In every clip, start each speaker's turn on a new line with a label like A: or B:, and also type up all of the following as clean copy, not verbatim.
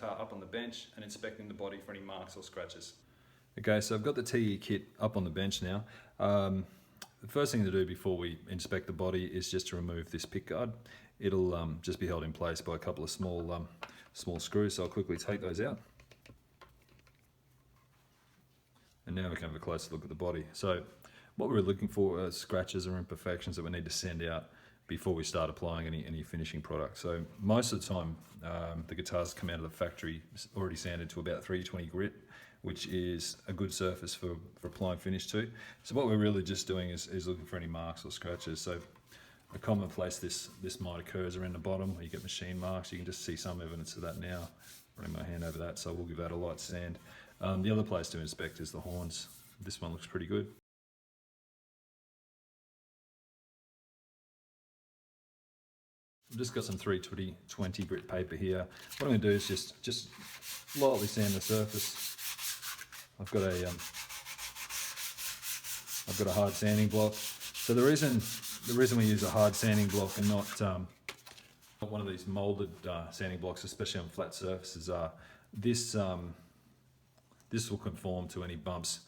A: up on the bench and inspecting the body for any marks or scratches. Okay, so I've got the TE kit up on the bench now. The first thing to do before we inspect the body is just to remove this pick guard. It'll just be held in place by a couple of small screws, so I'll quickly take those out. And now we can have a closer look at the body. So what we're looking for are scratches or imperfections that we need to sand out before we start applying any finishing product. So most of the time, the guitars come out of the factory already sanded to about 320 grit, which is a good surface for applying finish to. So what we're really just doing is looking for any marks or scratches. So a common place this might occur is around the bottom where you get machine marks. You can just see some evidence of that now. Running my hand over that, so we'll give that a light sand. The other place to inspect is the horns. This one looks pretty good. I've just got some 320 grit paper here. What I'm going to do is just lightly sand the surface. I've got a hard sanding block. So the reason we use a hard sanding block and not one of these molded sanding blocks, especially on flat surfaces, this will conform to any bumps.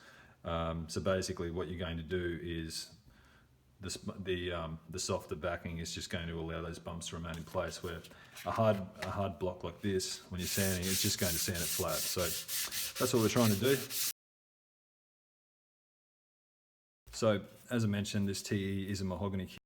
A: So basically, what you're going to do is the softer backing is just going to allow those bumps to remain in place, where a hard block like this, when you're sanding, it's just going to sand it flat. So that's what we're trying to do. So as I mentioned, this TE is a mahogany